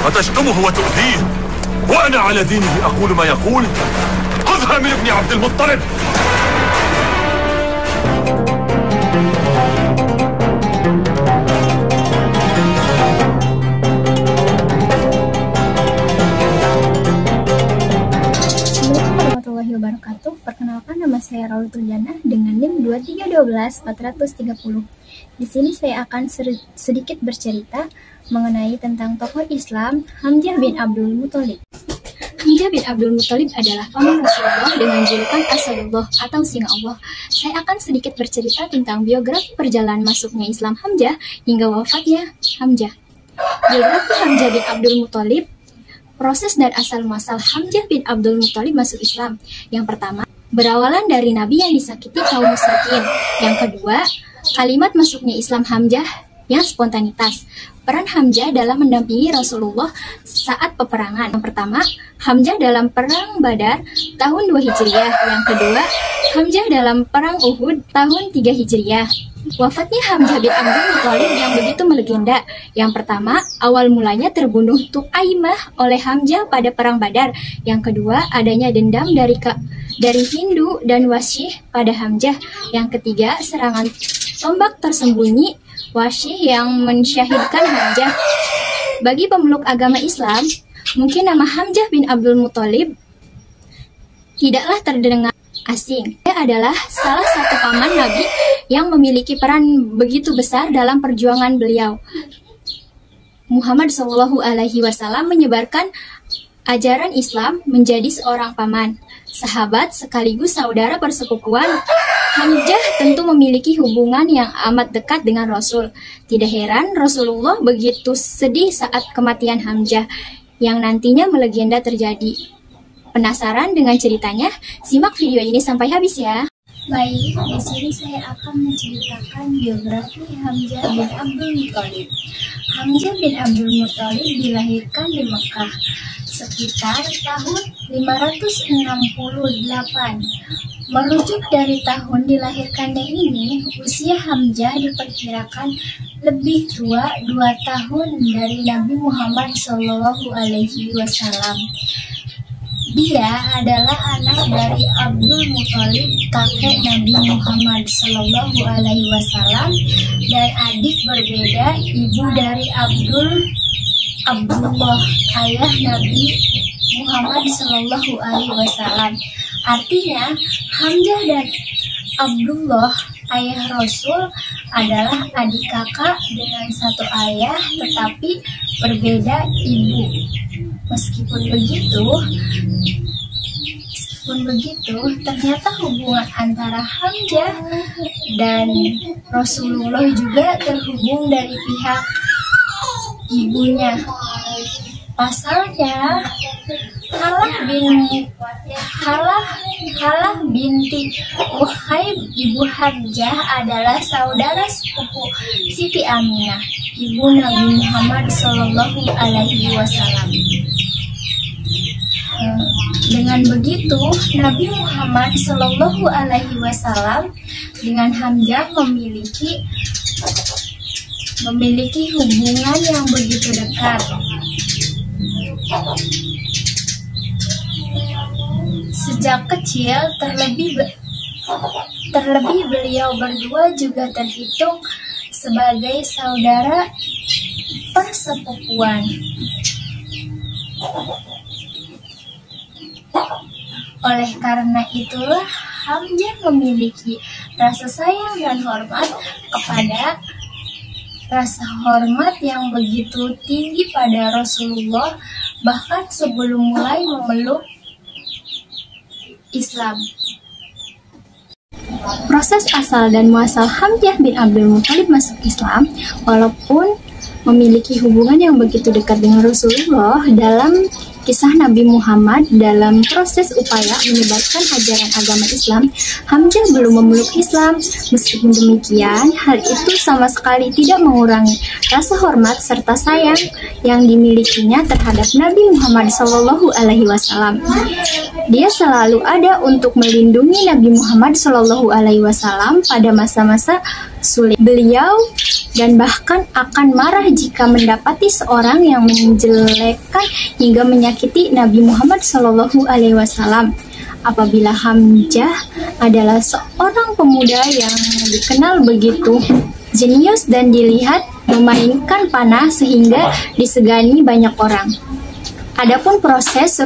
أتشتمه وتؤذيه وأنا على دينه أقول ما يقول. خذها من ابن عبد المطلب. Warahmatullahi wabarakatuh. Perkenalkan, nama saya Raulatul Jannah dengan NIM 2312430. Di sini saya akan sedikit bercerita mengenai tentang tokoh Islam Hamzah bin Abdul Muthalib. Hamzah bin Abdul Muthalib adalah paman Rasulullah dengan julukan Asadullah atau Singa Allah. Saya akan sedikit bercerita tentang biografi perjalanan masuknya Islam Hamzah hingga wafatnya Hamzah. Biografi Hamzah bin Abdul Muthalib. Proses dan asal-muasal Hamzah bin Abdul Muthalib masuk Islam. Yang pertama, berawalan dari Nabi yang disakiti kaum musyrikin. Yang kedua, kalimat masuknya Islam Hamzah yang spontanitas. Peran Hamzah dalam mendampingi Rasulullah saat peperangan. Yang pertama, Hamzah dalam perang Badar tahun 2 Hijriah. Yang kedua, Hamzah dalam perang Uhud tahun 3 Hijriah. Wafatnya Hamzah bin Abdul Muthalib yang begitu melegenda. Yang pertama, awal mulanya terbunuh Tu'aimah oleh Hamzah pada perang Badar. Yang kedua, adanya dendam dari Hindu dan Wasyih pada Hamzah. Yang ketiga, serangan tombak tersembunyi Wasyih yang mensyahidkan Hamzah. Bagi pemeluk agama Islam, mungkin nama Hamzah bin Abdul Muthalib tidaklah terdengar asing. Dia adalah salah satu paman Nabi yang memiliki peran begitu besar dalam perjuangan beliau. Muhammad SAW menyebarkan ajaran Islam menjadi seorang paman, sahabat sekaligus saudara persepupuan. Hamzah tentu memiliki hubungan yang amat dekat dengan Rasul. Tidak heran Rasulullah begitu sedih saat kematian Hamzah yang nantinya melegenda terjadi. Penasaran dengan ceritanya? Simak video ini sampai habis ya. Baik, di sini saya akan menceritakan biografi Hamzah bin Abdul Muthalib. Hamzah bin Abdul Muthalib dilahirkan di Mekah sekitar tahun 568. Merujuk dari tahun dilahirkannya ini, usia Hamzah diperkirakan lebih tua 2 tahun dari Nabi Muhammad SAW. Dia adalah anak dari Abdul Muthalib, kakek Nabi Muhammad SAW, dan adik berbeda ibu dari Abdullah, ayah Nabi Muhammad SAW. Artinya, Hamzah dan Abdullah, ayah Rasul, adalah adik kakak dengan satu ayah tetapi berbeda ibu. Meskipun begitu, ternyata hubungan antara Hamzah dan Rasulullah juga terhubung dari pihak ibunya. Pasalnya, Halah binti Wahib ibu Hamzah adalah saudara sepupu Siti Aminah, ibu Nabi Muhammad SAW. Dengan begitu, Nabi Muhammad SAW dengan Hamzah memiliki hubungan yang begitu dekat. Sejak kecil, terlebih beliau berdua juga terhitung sebagai saudara persepupuan. Oleh karena itulah, Hamzah memiliki rasa sayang dan hormat yang begitu tinggi pada Rasulullah, bahkan sebelum mulai memeluk Islam. Proses asal dan muasal Hamzah bin Abdul Muthalib masuk Islam, walaupun memiliki hubungan yang begitu dekat dengan Rasulullah, dalam kisah Nabi Muhammad dalam proses upaya menyebarkan ajaran agama Islam, Hamzah belum memeluk Islam. Meskipun demikian, hal itu sama sekali tidak mengurangi rasa hormat serta sayang yang dimilikinya terhadap Nabi Muhammad SAW. Dia selalu ada untuk melindungi Nabi Muhammad SAW pada masa-masa sulit beliau, dan bahkan akan marah jika mendapati seorang yang menjelekkan hingga menyakiti Nabi Muhammad SAW. Apabila Hamzah adalah seorang pemuda yang dikenal begitu jenius dan dilihat memainkan panah sehingga disegani banyak orang. Adapun proses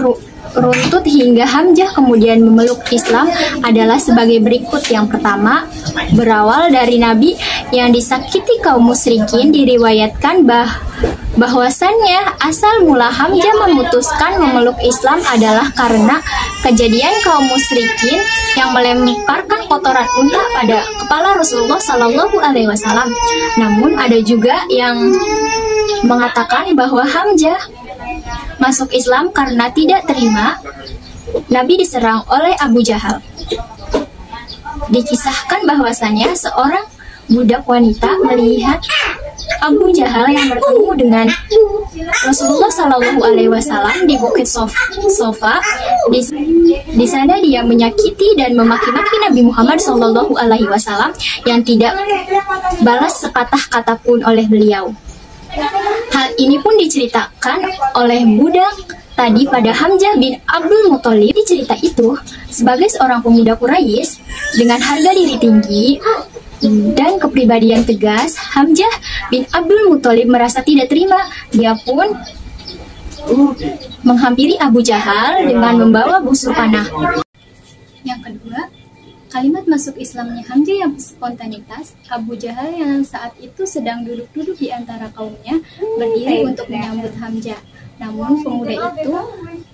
runtut hingga Hamzah kemudian memeluk Islam adalah sebagai berikut. Yang pertama, berawal dari Nabi yang disakiti kaum musyrikin. Diriwayatkan bahwasannya asal mula Hamzah memutuskan memeluk Islam adalah karena kejadian kaum musyrikin yang melemparkan kotoran unta pada kepala Rasulullah SAW. Namun ada juga yang mengatakan bahwa Hamzah masuk Islam karena tidak terima Nabi diserang oleh Abu Jahal. Dikisahkan bahwasannya seorang budak wanita melihat Abu Jahal yang bertemu dengan Rasulullah SAW di Bukit Sofa. Di sana dia menyakiti dan memaki-maki Nabi Muhammad SAW yang tidak balas sepatah kata pun oleh beliau. Hal ini pun diceritakan oleh budak tadi pada Hamzah bin Abdul Muthalib. Di cerita itu, sebagai seorang pemuda Quraisy dengan harga diri tinggi dan kepribadian tegas, Hamzah bin Abdul Muthalib merasa tidak terima. Dia pun menghampiri Abu Jahal dengan membawa busur panah. Yang kedua, kalimat masuk Islamnya Hamzah yang spontanitas. Abu Jahal yang saat itu sedang duduk-duduk di antara kaumnya berdiri untuk menyambut Hamzah. Namun pemuda itu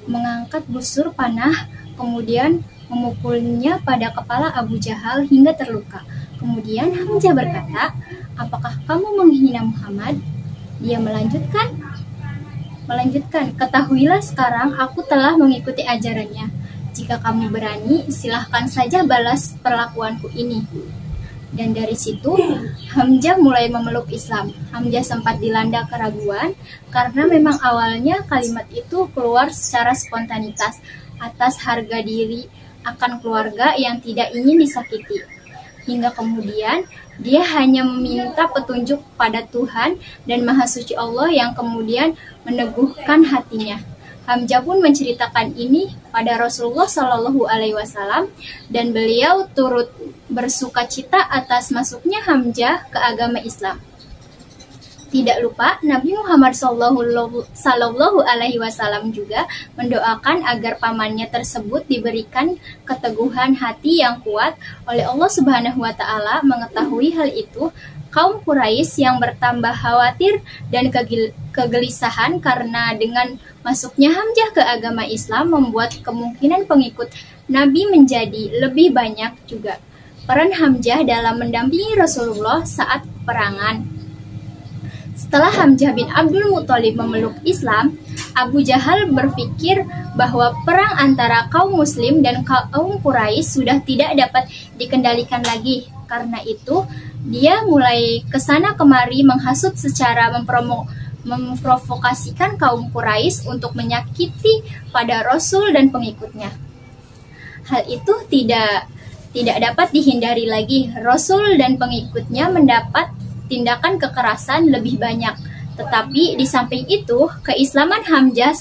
mengangkat busur panah, kemudian memukulnya pada kepala Abu Jahal hingga terluka. Kemudian Hamzah berkata, "Apakah kamu menghina Muhammad?" Dia melanjutkan, "Ketahuilah sekarang aku telah mengikuti ajarannya. Jika kamu berani, silahkan saja balas perlakuanku ini." Dan dari situ, Hamzah mulai memeluk Islam. Hamzah sempat dilanda keraguan, karena memang awalnya kalimat itu keluar secara spontanitas, atas harga diri akan keluarga yang tidak ingin disakiti. Hingga kemudian, dia hanya meminta petunjuk pada Tuhan dan Maha Suci Allah yang kemudian meneguhkan hatinya. Hamzah pun menceritakan ini pada Rasulullah SAW dan beliau turut bersukacita atas masuknya Hamzah ke agama Islam. Tidak lupa Nabi Muhammad SAW juga mendoakan agar pamannya tersebut diberikan keteguhan hati yang kuat. Oleh Allah Subhanahu wa Ta'ala mengetahui hal itu, kaum Quraisy yang bertambah khawatir dan kegelisahan karena dengan masuknya Hamzah ke agama Islam membuat kemungkinan pengikut Nabi menjadi lebih banyak juga. Peran Hamzah dalam mendampingi Rasulullah saat peperangan. Setelah Hamzah bin Abdul Muthalib memeluk Islam, Abu Jahal berpikir bahwa perang antara kaum Muslim dan kaum Quraisy sudah tidak dapat dikendalikan lagi. Karena itu, dia mulai kesana kemari menghasut secara memprovokasikan kaum Quraisy untuk menyakiti pada Rasul dan pengikutnya. Hal itu tidak dapat dihindari lagi. Rasul dan pengikutnya mendapat tindakan kekerasan lebih banyak. Tetapi di samping itu, keislaman Hamzah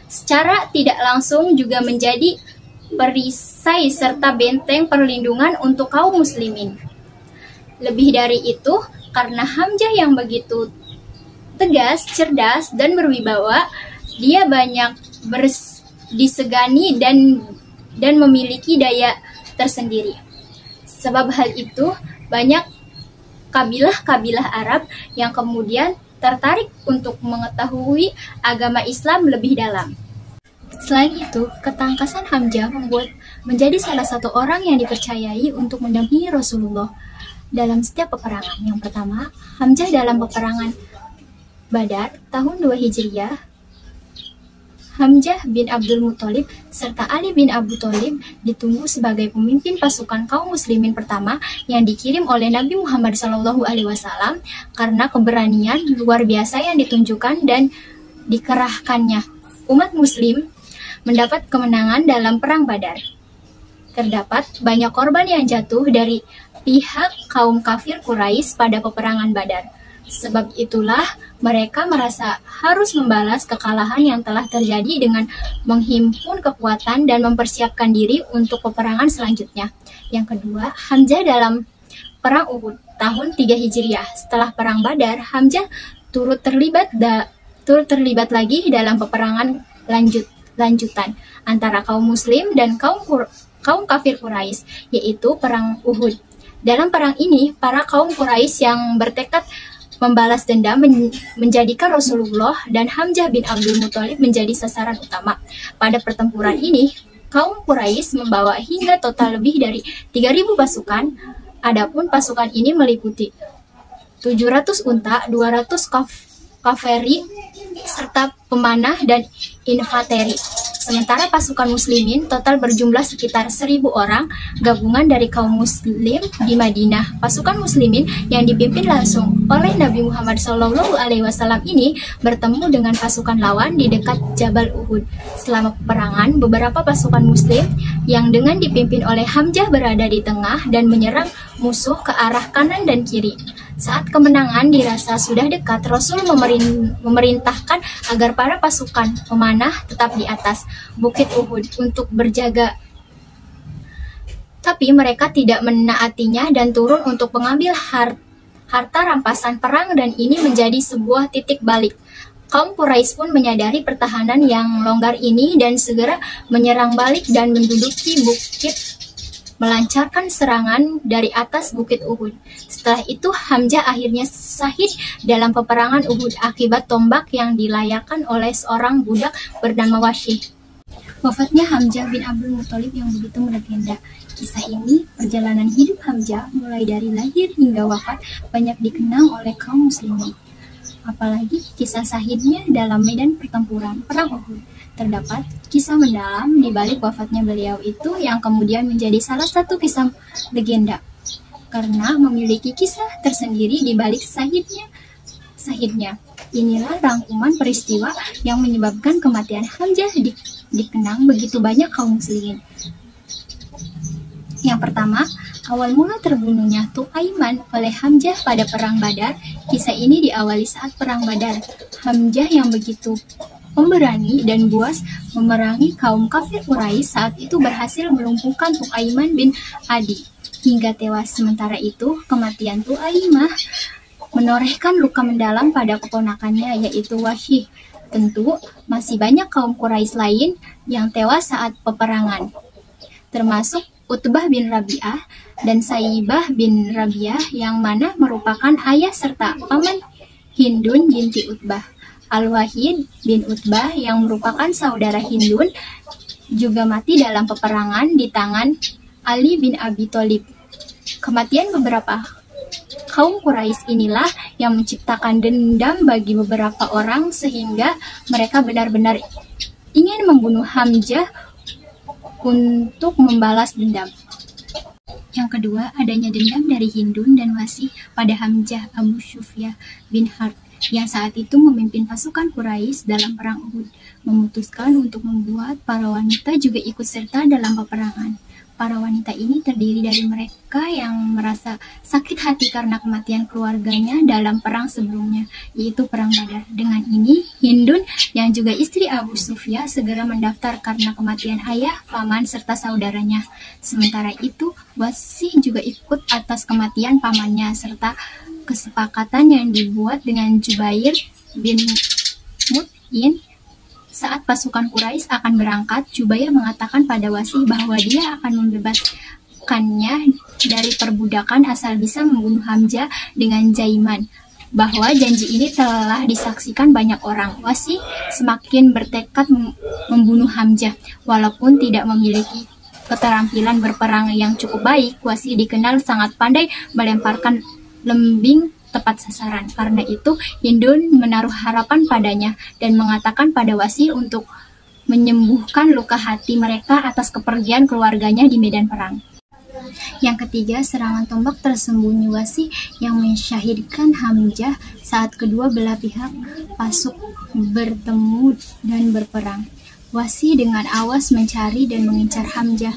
secara tidak langsung juga menjadi perisai serta benteng perlindungan untuk kaum muslimin. Lebih dari itu, karena Hamzah yang begitu tegas, cerdas, dan berwibawa, dia banyak disegani dan memiliki daya tersendiri. Sebab hal itu, banyak kabilah-kabilah Arab yang kemudian tertarik untuk mengetahui agama Islam lebih dalam. Selain itu, ketangkasan Hamzah membuat menjadi salah satu orang yang dipercayai untuk mendampingi Rasulullah dalam setiap peperangan. Yang pertama, Hamzah dalam peperangan Badar tahun 2 Hijriah. Hamzah bin Abdul Muthalib serta Ali bin Abi Thalib ditunggu sebagai pemimpin pasukan kaum muslimin pertama yang dikirim oleh Nabi Muhammad SAW karena keberanian luar biasa yang ditunjukkan dan dikerahkannya. Umat muslim mendapat kemenangan dalam perang Badar. Terdapat banyak korban yang jatuh dari pihak kaum kafir Quraisy pada peperangan Badar. Sebab itulah mereka merasa harus membalas kekalahan yang telah terjadi dengan menghimpun kekuatan dan mempersiapkan diri untuk peperangan selanjutnya. Yang kedua, Hamzah dalam Perang Uhud tahun 3 Hijriah. Setelah Perang Badar, Hamzah turut terlibat lagi dalam peperangan lanjutan antara kaum muslim dan kaum kafir Quraisy, yaitu Perang Uhud. Dalam perang ini, para kaum Quraisy yang bertekad membalas dendam menjadikan Rasulullah dan Hamzah bin Abdul Muthalib menjadi sasaran utama. Pada pertempuran ini, kaum Quraisy membawa hingga total lebih dari 3.000 pasukan. Adapun pasukan ini meliputi 700 unta, 200 kavaleri, serta pemanah dan infanteri. Sementara pasukan muslimin total berjumlah sekitar 1.000 orang, gabungan dari kaum muslim di Madinah. Pasukan muslimin yang dipimpin langsung oleh Nabi Muhammad SAW ini bertemu dengan pasukan lawan di dekat Jabal Uhud. Selama peperangan, beberapa pasukan muslim yang dengan dipimpin oleh Hamzah berada di tengah dan menyerang musuh ke arah kanan dan kiri. Saat kemenangan dirasa sudah dekat, Rasul memerintahkan agar para pasukan pemanah tetap di atas Bukit Uhud untuk berjaga. Tapi mereka tidak menaatinya dan turun untuk mengambil harta rampasan perang, dan ini menjadi sebuah titik balik. Kaum Quraisy pun menyadari pertahanan yang longgar ini dan segera menyerang balik dan menduduki bukit, melancarkan serangan dari atas Bukit Uhud. Setelah itu Hamzah akhirnya syahid dalam peperangan Uhud akibat tombak yang dilayakkan oleh seorang budak bernama Wasyih. Wafatnya Hamzah bin Abdul Muthalib yang begitu melegenda. Kisah ini, perjalanan hidup Hamzah mulai dari lahir hingga wafat, banyak dikenang oleh kaum muslimin. Apalagi kisah syahidnya dalam medan pertempuran Perang Uhud. Terdapat kisah mendalam di balik wafatnya beliau itu yang kemudian menjadi salah satu kisah legenda karena memiliki kisah tersendiri di balik syahidnya. Inilah rangkuman peristiwa yang menyebabkan kematian Hamzah dikenang begitu banyak kaum muslimin. Yang pertama, awal mula terbunuhnya Tu'aiman oleh Hamzah pada Perang Badar. Kisah ini diawali saat Perang Badar. Hamzah yang begitu pemberani dan buas memerangi kaum kafir Quraisy saat itu berhasil melumpuhkan Tu'aiman bin Adi hingga tewas. Sementara itu, kematian Tu'aimah menorehkan luka mendalam pada keponakannya, yaitu Wasyih. Tentu, masih banyak kaum Quraisy lain yang tewas saat peperangan, termasuk Utbah bin Rabi'ah dan Saibah bin Rabi'ah yang mana merupakan ayah serta paman Hindun binti Utbah. Al-Wahid bin Utbah yang merupakan saudara Hindun juga mati dalam peperangan di tangan Ali bin Abi Thalib. Kematian beberapa kaum Quraisy inilah yang menciptakan dendam bagi beberapa orang sehingga mereka benar-benar ingin membunuh Hamzah untuk membalas dendam. Yang kedua, adanya dendam dari Hindun dan Wasyih pada Hamzah Abu Sufyan bin Harb yang saat itu memimpin pasukan Quraisy dalam perang Uhud, memutuskan untuk membuat para wanita juga ikut serta dalam peperangan. Para wanita ini terdiri dari mereka yang merasa sakit hati karena kematian keluarganya dalam perang sebelumnya, yaitu Perang Badar. Dengan ini, Hindun yang juga istri Abu Sufyan segera mendaftar karena kematian ayah, paman, serta saudaranya. Sementara itu, Wasyih juga ikut atas kematian pamannya, serta kesepakatan yang dibuat dengan Jubair bin Mut'im. Saat pasukan Quraisy akan berangkat, Jubair mengatakan pada Wasyih bahwa dia akan membebaskannya dari perbudakan asal bisa membunuh Hamzah dengan Jaiman. Bahwa janji ini telah disaksikan banyak orang. Wasyih semakin bertekad membunuh Hamzah. Walaupun tidak memiliki keterampilan berperang yang cukup baik, Wasyih dikenal sangat pandai melemparkan lembing tepat sasaran. Karena itu, Hindun menaruh harapan padanya dan mengatakan pada Wasyih untuk menyembuhkan luka hati mereka atas kepergian keluarganya di medan perang. Yang ketiga, serangan tombak tersembunyi Wasi yang mensyahidkan Hamzah saat kedua belah pihak pasuk bertemu dan berperang. Wasi dengan awas mencari dan mengincar Hamzah.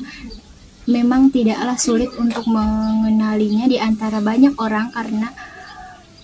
Memang tidaklah sulit untuk mengenalinya di antara banyak orang karena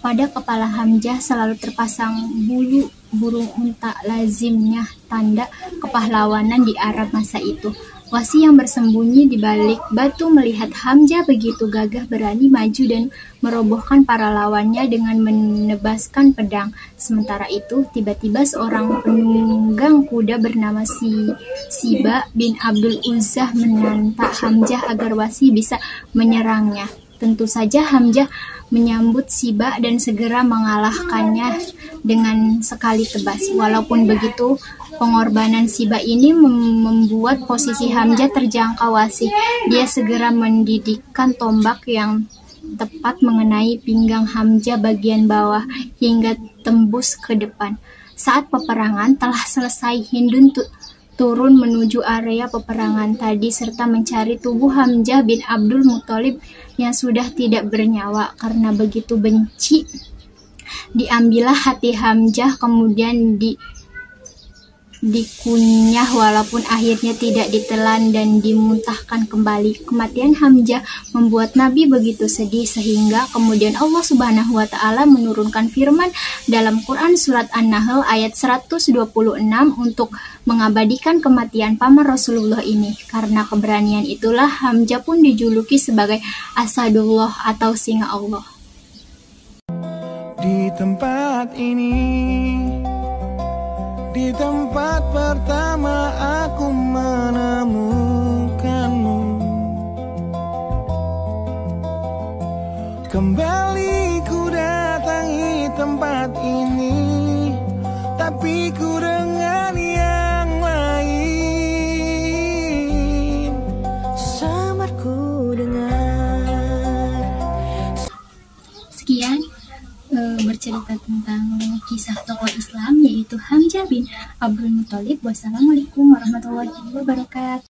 pada kepala Hamzah selalu terpasang bulu burung unta, lazimnya tanda kepahlawanan di Arab masa itu. Wasi yang bersembunyi di balik batu melihat Hamzah begitu gagah berani maju dan merobohkan para lawannya dengan menebaskan pedang. Sementara itu, tiba-tiba seorang penunggang kuda bernama Siba bin Abdul Uzzah menantang Hamzah agar Wasi bisa menyerangnya. Tentu saja Hamzah menyambut Siba dan segera mengalahkannya dengan sekali tebas. Walaupun begitu, pengorbanan Siba ini membuat posisi Hamzah terjangkau Wasi. Dia segera mendidikkan tombak yang tepat mengenai pinggang Hamzah bagian bawah hingga tembus ke depan. Saat peperangan telah selesai, Hindun turun menuju area peperangan tadi serta mencari tubuh Hamzah bin Abdul Muthalib yang sudah tidak bernyawa. Karena begitu benci, diambillah hati Hamzah kemudian dikunyah walaupun akhirnya tidak ditelan dan dimuntahkan kembali. Kematian Hamzah membuat Nabi begitu sedih sehingga kemudian Allah Subhanahu wa taala menurunkan firman dalam Quran surat An-Nahl ayat 126 untuk mengabadikan kematian paman Rasulullah ini. Karena keberanian itulah Hamzah pun dijuluki sebagai Asadullah atau singa Allah. Di tempat ini, di tempat pertama aku menemukanmu, kembali ku datangi tempat ini, tapi ku dengan yang lain. Samar ku dengar. Sekian bercerita tentang kisah tokoh Islam yaitu Hamzah bin Abdul Muthalib. Wassalamualaikum warahmatullahi wabarakatuh.